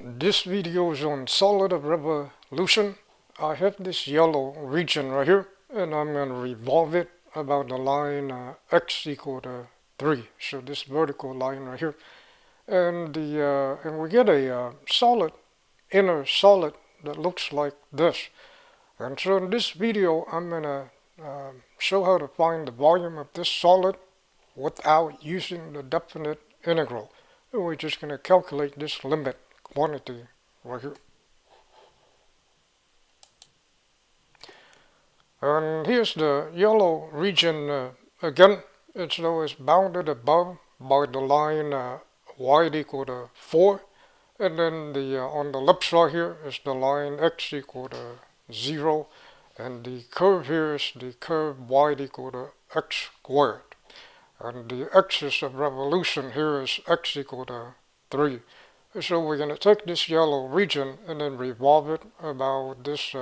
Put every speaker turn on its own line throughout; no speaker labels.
This video is on solid revolution. I have this yellow region right here, and I'm going to revolve it about the line x equal to 3. So this vertical line right here, and we get a solid, inner solid that looks like this. And so in this video, I'm going to show how to find the volume of this solid without using the definite integral. And we're just going to calculate this limit quantity right here. And here's the yellow region again. It's bounded above by the line y equal to 4, and then on the left side here is the line x equal to 0, and the curve here is the curve y equal to x squared, and the axis of revolution here is x equal to 3. So we're going to take this yellow region and then revolve it about this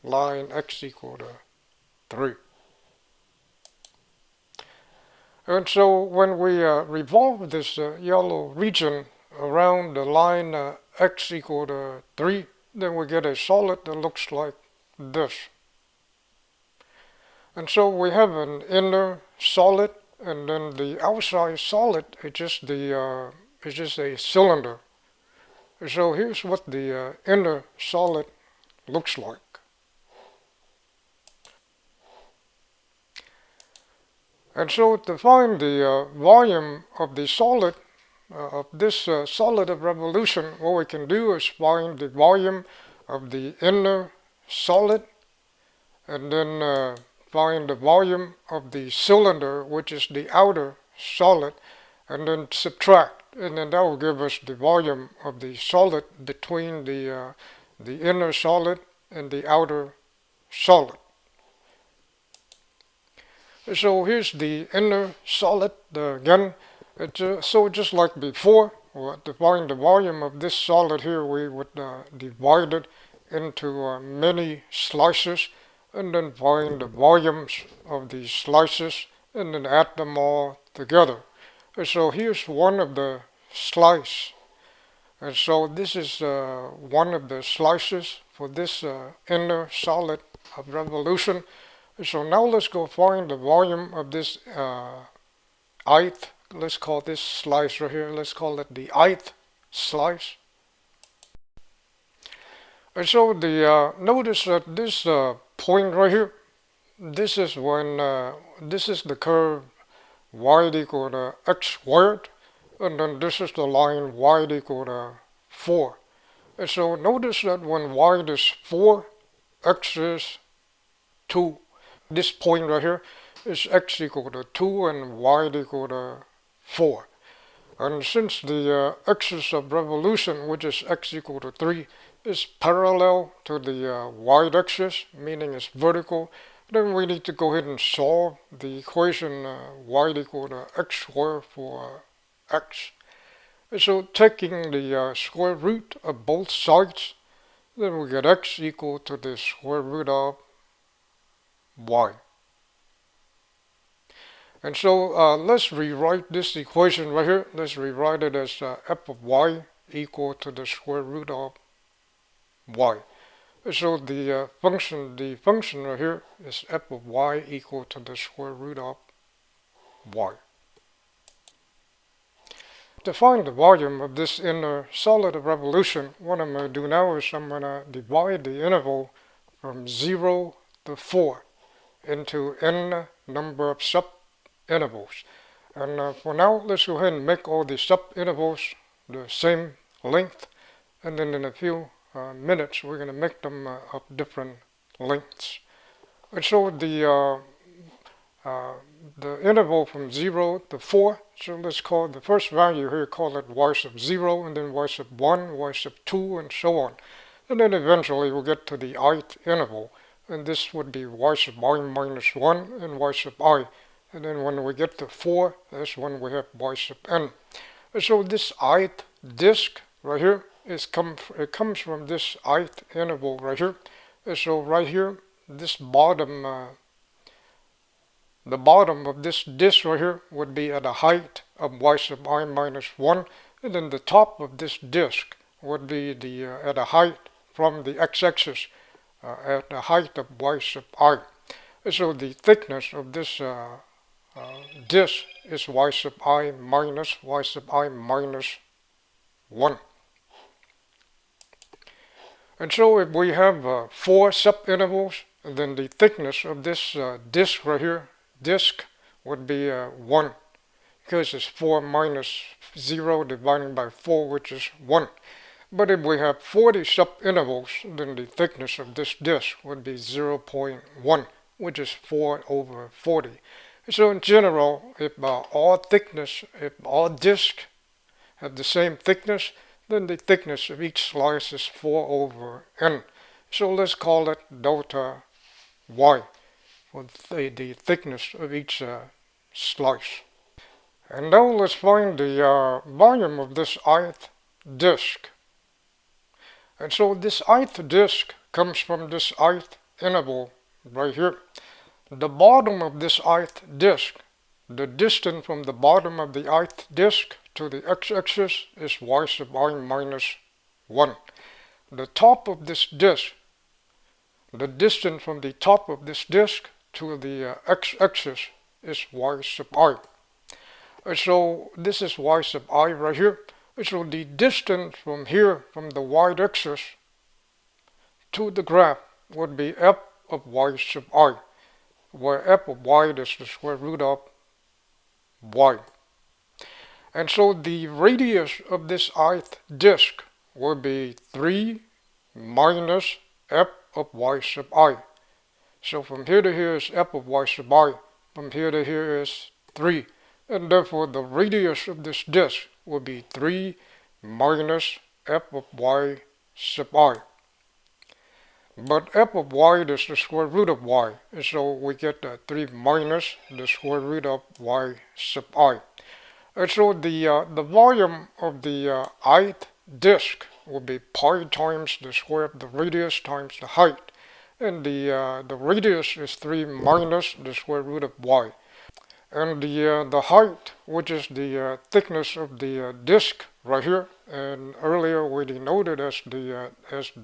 line x equal to 3. And so when we revolve this yellow region around the line x equal to 3, then we get a solid that looks like this. And so we have an inner solid, and then the outside solid is just a cylinder. So here's what the inner solid looks like. And so to find the volume of the solid, of this solid of revolution, what we can do is find the volume of the inner solid, and then find the volume of the cylinder, which is the outer solid, and then subtract, and then that will give us the volume of the solid between the inner solid and the outer solid. So here's the inner solid again. So just like before, to find the volume of this solid here, we would divide it into many slices, and then find the volumes of these slices, and then add them all together. So here's one of the slice, and so this is one of the slices for this inner solid of revolution. So now let's go find the volume of this ith. Let's call this slice right here, let's call it the ith slice. And so notice that this point right here, this is the curve y equal to x squared, and then this is the line y equal to 4. And so notice that when y is 4, x is 2. This point right here is x equal to 2 and y equal to 4. And since the axis of revolution, which is x equal to 3, is parallel to the y-axis, meaning it's vertical, then we need to go ahead and solve the equation y equal to x squared for x. And so taking the square root of both sides, then we get x equal to the square root of y. And so let's rewrite this equation right here. Let's rewrite it as f of y equal to the square root of y. So the function right here is f of y equal to the square root of y. To find the volume of this inner solid of revolution, what I'm going to do now is I'm going to divide the interval from 0 to 4 into n number of sub-intervals. And for now, let's go ahead and make all the sub-intervals the same length, and then in a few minutes we're going to make them of different lengths. And so the interval from 0 to 4, so let's call the first value here, call it y sub 0, and then y sub 1, y sub 2, and so on. And then eventually we'll get to the ith interval, and this would be y sub I minus 1 and y sub I. And then when we get to 4, that's when we have y sub n. And so this ith disk right here, it comes from this ith interval right here. And so right here, this bottom, the bottom of this disk right here would be at a height of y sub I minus 1, and then the top of this disk would be the at a height from the x-axis at the height of y sub I. So the thickness of this disk is y sub I minus 1. And so if we have 4 subintervals, then the thickness of this disk right here, disk, would be 1, because it's 4 minus 0 divided by 4, which is 1. But if we have 40 subintervals, then the thickness of this disk would be 0.1, which is 4 over 40. So in general, if if all disks have the same thickness, then the thickness of each slice is 4 over n. So let's call it delta y, for the thickness of each slice. And now let's find the volume of this ith disk. And so this ith disk comes from this ith interval right here. The bottom of this ith disk, the distance from the bottom of the ith disk to the x-axis is y sub I minus 1. The top of this disk, the distance from the top of this disk to the x-axis is y sub I. So this is y sub I right here. So the distance from here, from the y-axis to the graph, would be f of y sub I, where f of y is the square root of y. And so the radius of this ith disk will be 3 minus f of y sub I. So from here to here is f of y sub I, from here to here is 3. And therefore the radius of this disk will be 3 minus f of y sub I. But f of y is the square root of y, and so we get 3 minus the square root of y sub I. And so the volume of the ith disk will be pi times the square of the radius times the height. And the radius is 3 minus the square root of y. And the height, which is the thickness of the disk right here, and earlier we denoted as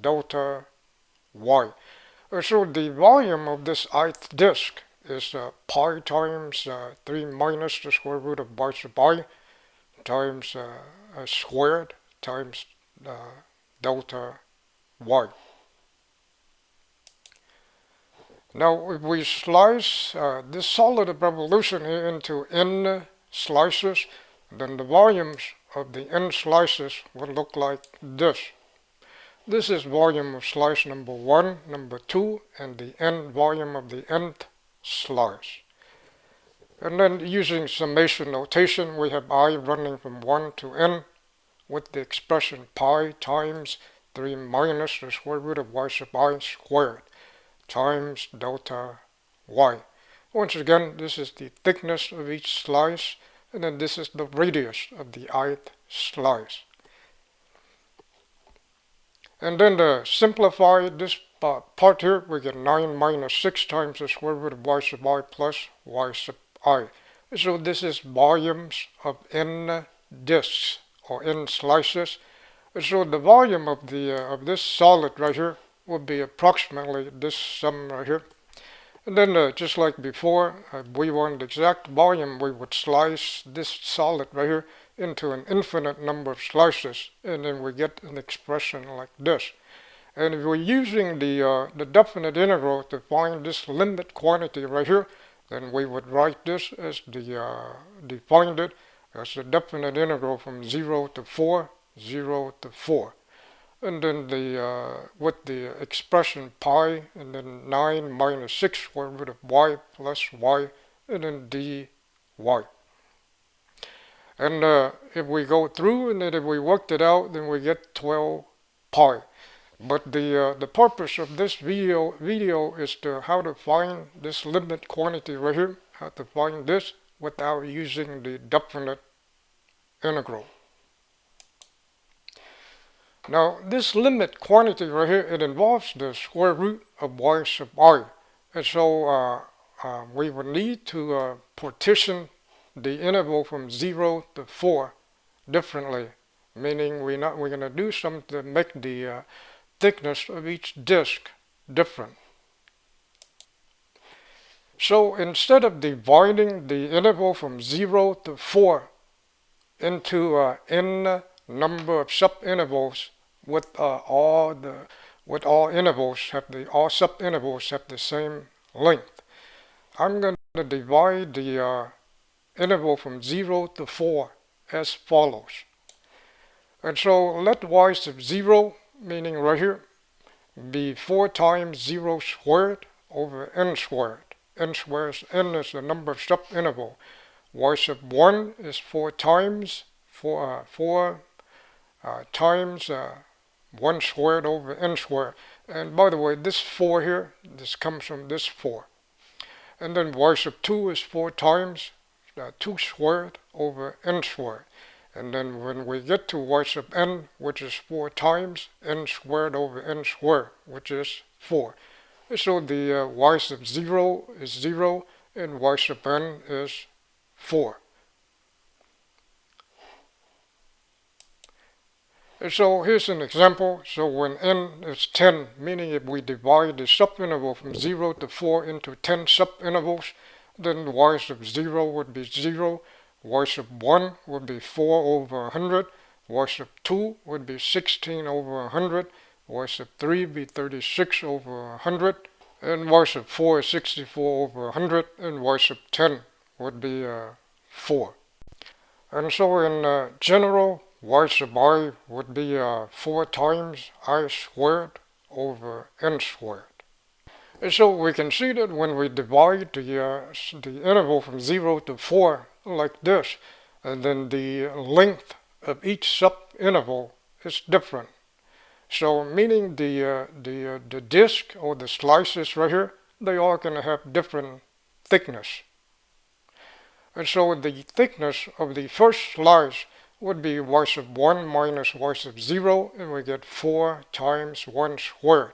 delta y. So the volume of this ith disk is pi times 3 minus the square root of y sub I times squared times delta y. Now if we slice this solid of revolution here into n slices, then the volumes of the n slices will look like this. This is volume of slice number 1, number 2, and the n volume of the nth slice. And then using summation notation, we have I running from 1 to n with the expression pi times 3 minus the square root of y sub I squared times delta y. Once again, this is the thickness of each slice, and then this is the radius of the ith slice. And then to simplify this part here, we get 9 minus 6 times the square root of y sub I plus y sub I. So this is volumes of n disks or n slices. So the volume of this solid right here would be approximately this sum right here. And then just like before, if we want the exact volume, we would slice this solid right here into an infinite number of slices, and then we get an expression like this. And if we're using the definite integral to find this limit quantity right here, then we would write this as defined it as the definite integral from 0 to 4, 0 to 4. And then with the expression pi, and then 9 minus 6 square root of y plus y, and then dy. And if we go through, and then if we worked it out, then we get 12 pi. But the purpose of this video is how to find this limit quantity right here, how to find this without using the definite integral. Now this limit quantity right here, it involves the square root of y sub I. And so we would need to partition the interval from 0 to 4 differently. meaning we're going to do something to make the thickness of each disk different. So instead of dividing the interval from 0 to 4 into n number of subintervals with all intervals all subintervals have the same length, I'm going to divide the interval from 0 to 4 as follows. And so let y sub 0, meaning right here, be 4 times 0 squared over n squared. N is the number of subinterval. Y sub 1 is 4 times 1 squared over n squared. And by the way, this 4 here, this comes from this 4. And then y sub 2 is 4 times 2 squared over n squared. And then when we get to y sub n, which is 4 times n squared over n squared, which is 4. So the y sub 0 is 0 and y sub n is 4. And so here's an example. So when n is 10, meaning if we divide the subinterval from 0 to 4 into 10 subintervals, then y sub 0 would be 0, y sub 1 would be 4 over 100, y sub 2 would be 16 over 100, y sub 3 be 36 over 100, and y sub 4 is 64 over 100, and y sub 10 would be 4. And so in general, y sub I would be 4 times I squared over n squared. And so we can see that when we divide the interval from 0 to 4 like this, and then the length of each subinterval is different. So meaning the disk or the slices right here, they are going to have different thickness. And so the thickness of the first slice would be y sub 1 minus y sub 0, and we get 4 times 1 squared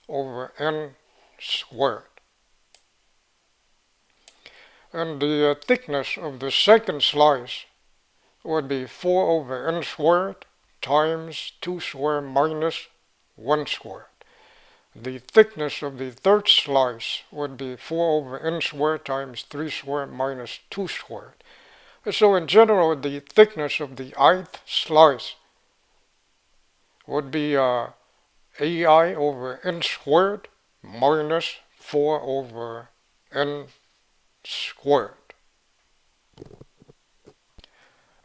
over n squared. And the thickness of the second slice would be 4 over n squared times 2 squared minus 1 squared. The thickness of the third slice would be 4 over n squared times 3 squared minus 2 squared. So in general, the thickness of the ith slice would be ai over n squared minus 4 over n squared.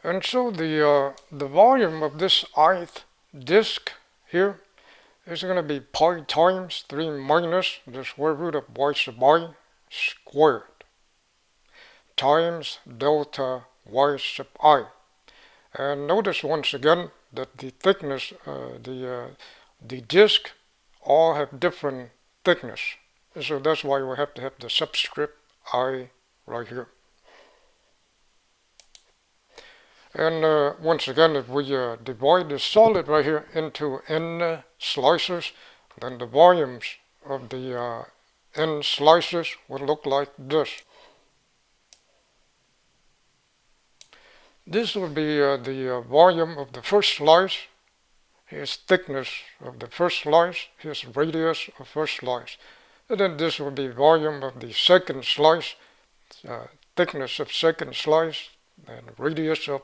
And so the volume of this ith disk here is going to be pi times 3 minus the square root of y sub I squared times delta y sub I. And notice once again that the thickness, the disk all have different thickness. And so that's why we have to have the subscript I right here. And once again, if we divide the solid right here into n slices, then the volumes of the n slices would look like this. This would be the volume of the first slice. Here's thickness of the first slice. Here's radius of first slice. And then this would be volume of the second slice, thickness of second slice, and radius of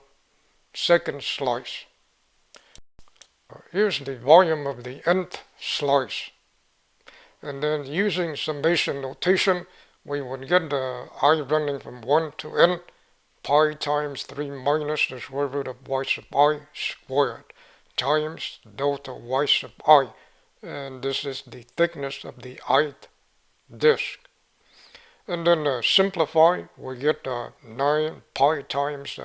second slice. Here's the volume of the nth slice. And then using summation notation, we would get the I running from 1 to n, pi times 3 minus the square root of y sub I squared times delta y sub I. And this is the thickness of the ith disk. And then simplify, we get 9 pi times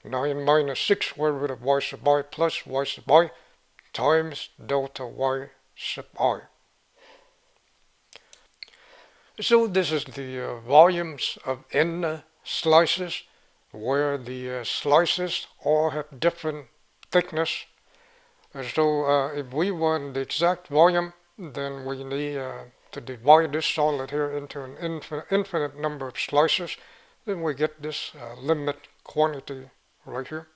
9 minus 6 square root of y sub I plus y sub I times delta y sub I. So this is the volumes of n slices, where the slices all have different thickness. And so if we want the exact volume, then we need to divide this solid here into an infinite number of slices. Then we get this limit quantity right here.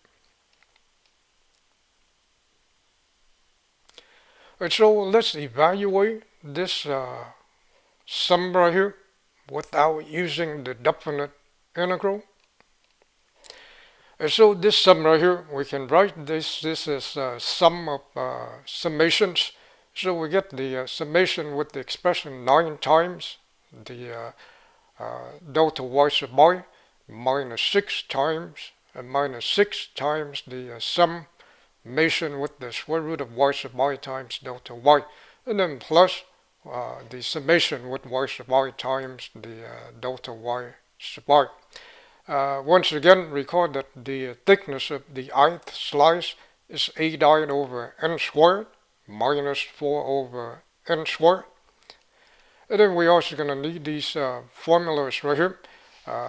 And so let's evaluate this sum right here without using the definite integral. And so this sum right here, we can write this as sum of summations. So we get the summation with the expression 9 times the delta y sub y minus 6 times and minus 6 times the summation with the square root of y sub y times delta y, and then plus the summation with y sub y times the delta y sub y. Once again, recall that the thickness of the ith slice is a divided over n squared minus 4 over n squared. And then we're also going to need these formulas right here.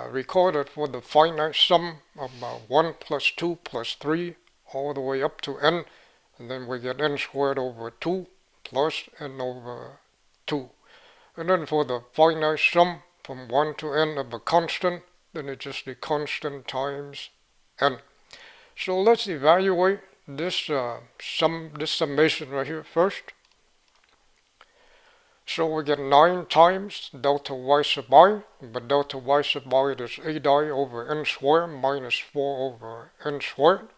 Recall that for the finite sum of 1 plus 2 plus 3 all the way up to n, and then we get n squared over 2 plus n over 2. And then for the finite sum from 1 to n of a constant, then it's just the constant times n. So let's evaluate this this summation right here first. So we get 9 times delta y sub I, but delta y sub I is a divided over n squared minus 4 over n squared.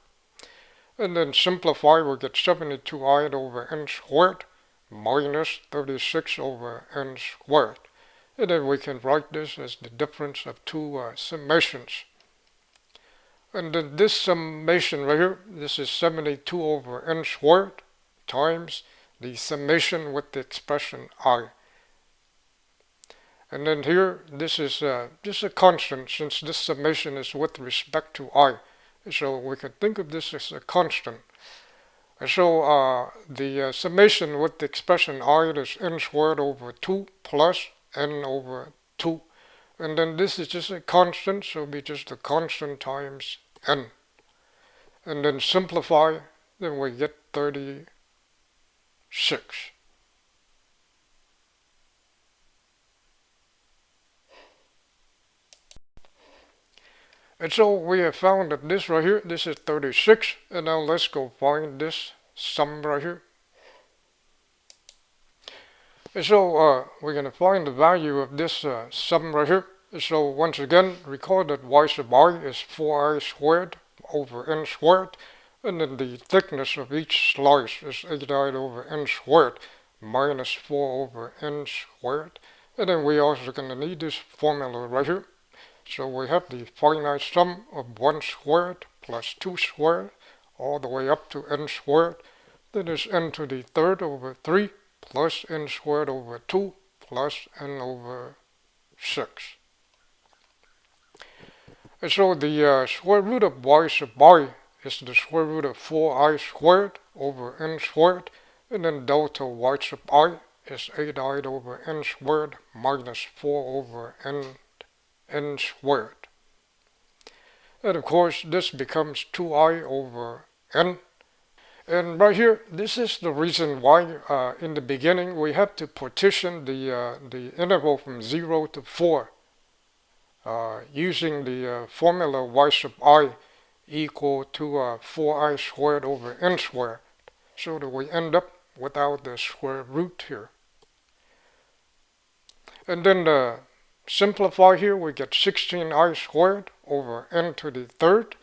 And then simplify, we get 72i over n squared minus 36 over n squared. And then we can write this as the difference of two summations. And then this summation right here, this is 72 over n squared times the summation with the expression I. And then here, this is just a constant since this summation is with respect to I. So we can think of this as a constant. And so the summation with the expression I is n squared over 2 plus n over 2. And then this is just a constant, so it'll be just a constant times n. And then simplify, then we get 36. And so we have found that this right here, this is 36. And now let's go find this sum right here. And so we're going to find the value of this sum right here. So once again, recall that y sub I is 4i squared over n squared. And then the thickness of each slice is a divided over n squared minus 4 over n squared. And then we also going to need this formula right here. So we have the finite sum of 1 squared plus 2 squared all the way up to n squared. That is n to the third over 3 plus n squared over 2 plus n over 6. And so the square root of y sub I is the square root of 4i squared over n squared, and then delta y sub I is a divided over n squared minus 4 over n squared. And of course this becomes 2i over n. And right here, this is the reason why in the beginning we have to partition the interval from 0 to 4 using the formula y sub I equal to 4i squared over n squared, so that we end up without the square root here. And then simplify here, we get 16i squared over n to the third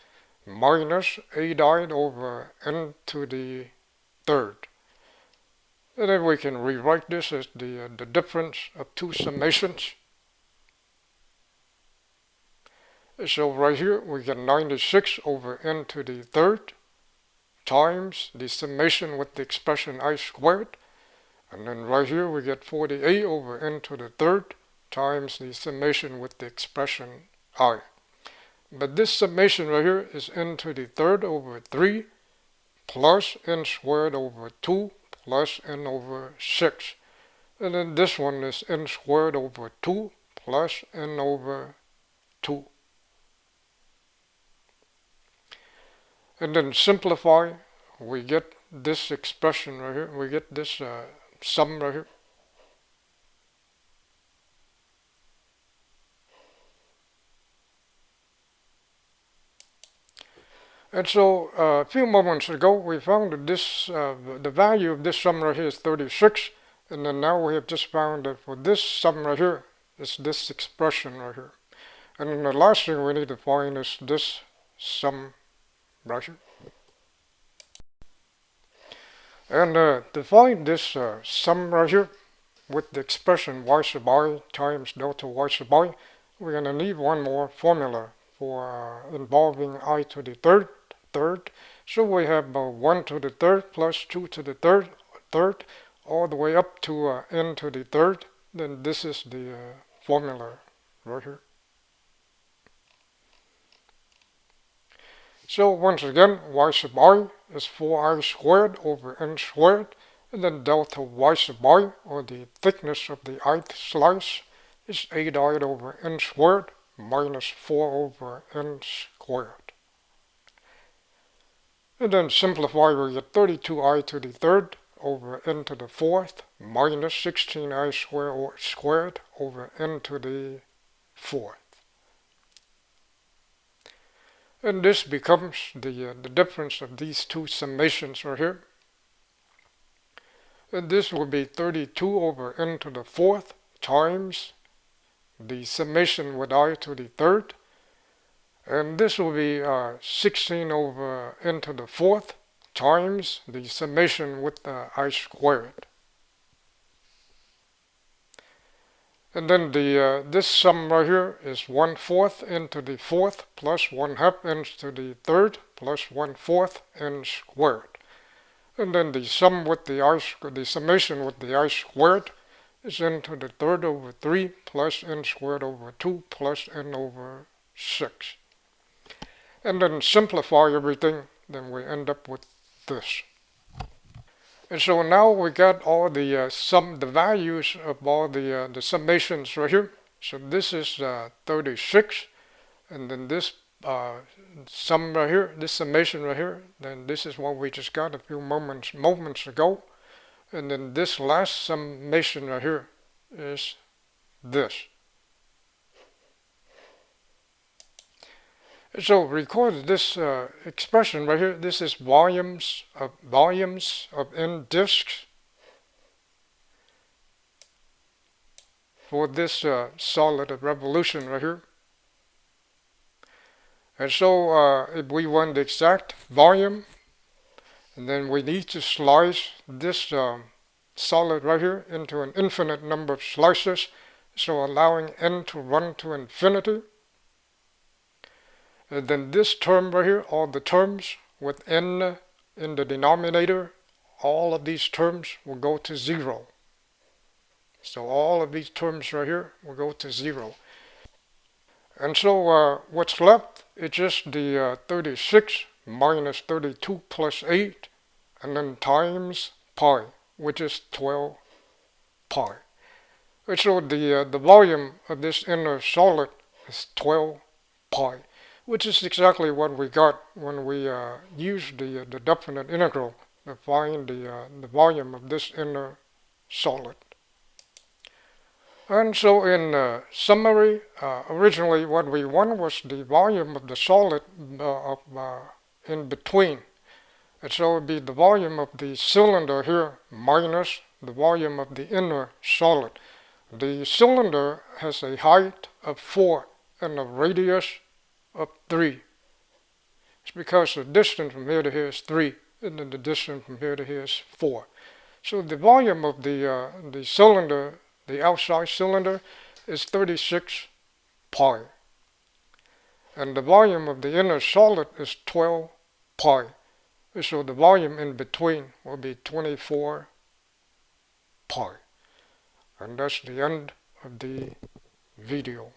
minus a divided over n to the third. And then we can rewrite this as the difference of two summations. So right here we get 96 over n to the third times the summation with the expression I squared. And then right here we get 48 over n to the third times the summation with the expression I. But this summation right here is n to the third over 3 plus n squared over 2 plus n over 6. And then this one is n squared over 2 plus n over 2. And then simplify, we get this expression right here, we get this sum right here. And so a few moments ago we found that this the value of this sum right here is 36, and then now we have just found that for this sum right here is this expression right here. And then the last thing we need to find is this sum right here. And to find this sum right here with the expression y sub I times delta y sub I, we're going to need one more formula for involving I to the third. So we have 1 to the third plus 2 to the third, all the way up to n to the third. Then this is the formula right here. So once again, y sub I is 4i squared over n squared, and then delta y sub I, or the thickness of the ith slice, is 8i over n squared minus 4 over n squared. And then simplify, we get 32i to the third over n to the fourth minus 16i squared over n to the fourth. And this becomes the difference of these two summations right here. And this will be 32 over n to the fourth times the summation with I to the third. And this will be 16 over n to the fourth times the summation with I squared. And then this sum right here is 1/4 n to the fourth plus 1/2 n to the third plus 1/4 n squared. And then the sum with the summation with the I squared is n to the third over 3 plus n squared over 2 plus n over 6. And then simplify everything, then we end up with this. And so now we got all the the values of all the summations right here. So this is 36, and then this sum right here, this summation right here, then this is what we just got a few moments ago. And then this last summation right here is this. So record this expression right here. This is volumes of n disks for this solid of revolution right here. And so if we want the exact volume, and then we need to slice this solid right here into an infinite number of slices, so allowing n to run to infinity. And then this term right here, all the terms with n in the denominator, all of these terms will go to 0. So all of these terms right here will go to 0. And so what's left is just the 36 minus 32 plus 8, and then times pi, which is 12 pi. And so the volume of this inner solid is 12 pi. Which is exactly what we got when we used the definite integral to find the volume of this inner solid. And so in summary, originally what we wanted was the volume of the solid in between. And so it would be the volume of the cylinder here minus the volume of the inner solid. The cylinder has a height of 4 and a radius of 3. It's because the distance from here to here is 3, and then the distance from here to here is 4. So the volume of the cylinder, the outside cylinder, is 36 pi. And the volume of the inner solid is 12 pi. So the volume in between will be 24 pi. And that's the end of the video.